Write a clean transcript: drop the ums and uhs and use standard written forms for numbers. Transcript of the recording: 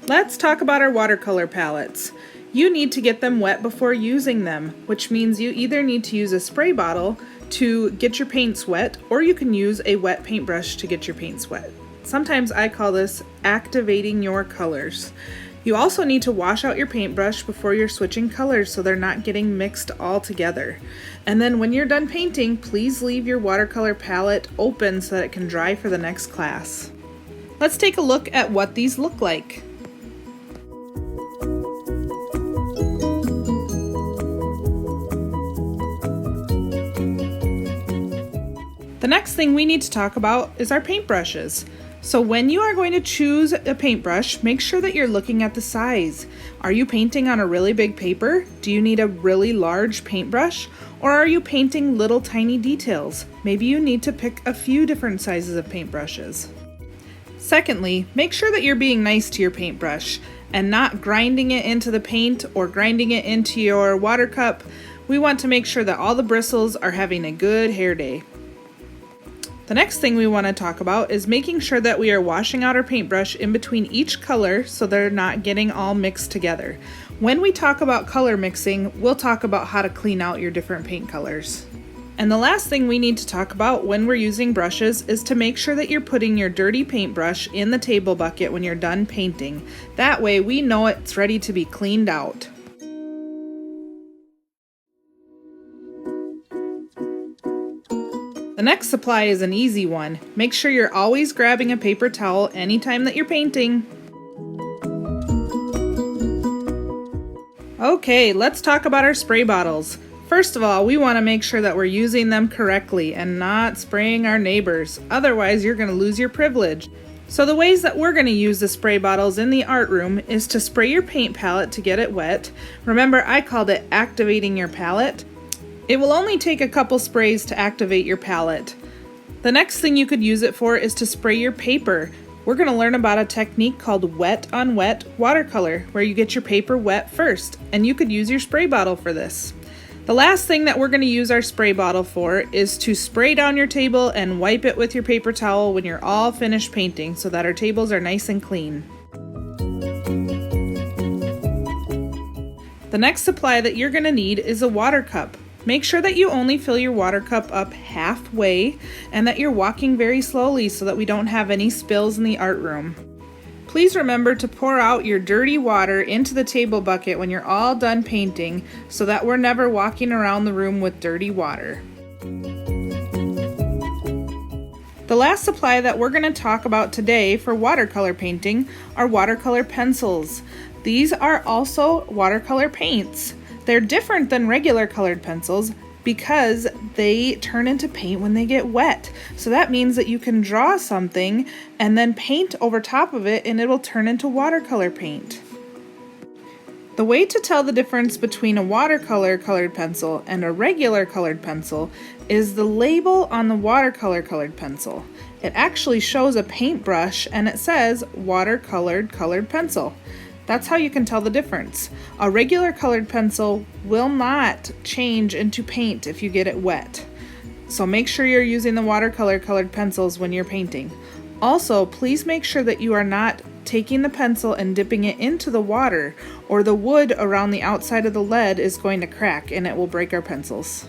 Let's talk about our watercolor palettes. You need to get them wet before using them, which means you either need to use a spray bottle to get your paints wet, or you can use a wet paintbrush to get your paints wet. Sometimes I call this activating your colors. You also need to wash out your paintbrush before you're switching colors so they're not getting mixed all together. And then when you're done painting, please leave your watercolor palette open so that it can dry for the next class. Let's take a look at what these look like. The next thing we need to talk about is our paintbrushes. So when you are going to choose a paintbrush, make sure that you're looking at the size. Are you painting on a really big paper? Do you need a really large paintbrush? Or are you painting little tiny details? Maybe you need to pick a few different sizes of paintbrushes. Secondly, make sure that you're being nice to your paintbrush and not grinding it into the paint or grinding it into your water cup. We want to make sure that all the bristles are having a good hair day. The next thing we want to talk about is making sure that we are washing out our paintbrush in between each color so they're not getting all mixed together. When we talk about color mixing, we'll talk about how to clean out your different paint colors. And the last thing we need to talk about when we're using brushes is to make sure that you're putting your dirty paintbrush in the table bucket when you're done painting. That way we know it's ready to be cleaned out. The next supply is an easy one. Make sure you're always grabbing a paper towel anytime that you're painting. Okay, let's talk about our spray bottles. First of all, we want to make sure that we're using them correctly and not spraying our neighbors. Otherwise, you're going to lose your privilege. So the ways that we're going to use the spray bottles in the art room is to spray your paint palette to get it wet. Remember, I called it activating your palette. It will only take a couple sprays to activate your palette. The next thing you could use it for is to spray your paper. We're going to learn about a technique called wet on wet watercolor, where you get your paper wet first, and you could use your spray bottle for this. The last thing that we're going to use our spray bottle for is to spray down your table and wipe it with your paper towel when you're all finished painting so that our tables are nice and clean. The next supply that you're going to need is a water cup. Make sure that you only fill your water cup up halfway and that you're walking very slowly so that we don't have any spills in the art room. Please remember to pour out your dirty water into the table bucket when you're all done painting so that we're never walking around the room with dirty water. The last supply that we're going to talk about today for watercolor painting are watercolor pencils. These are also watercolor paints. They're different than regular colored pencils because they turn into paint when they get wet. So that means that you can draw something and then paint over top of it and it will turn into watercolor paint. The way to tell the difference between a watercolor colored pencil and a regular colored pencil is the label on the watercolor colored pencil. It actually shows a paintbrush and it says watercolored colored pencil. That's how you can tell the difference. A regular colored pencil will not change into paint if you get it wet. So make sure you're using the watercolor colored pencils when you're painting. Also, please make sure that you are not taking the pencil and dipping it into the water, or the wood around the outside of the lead is going to crack and it will break our pencils.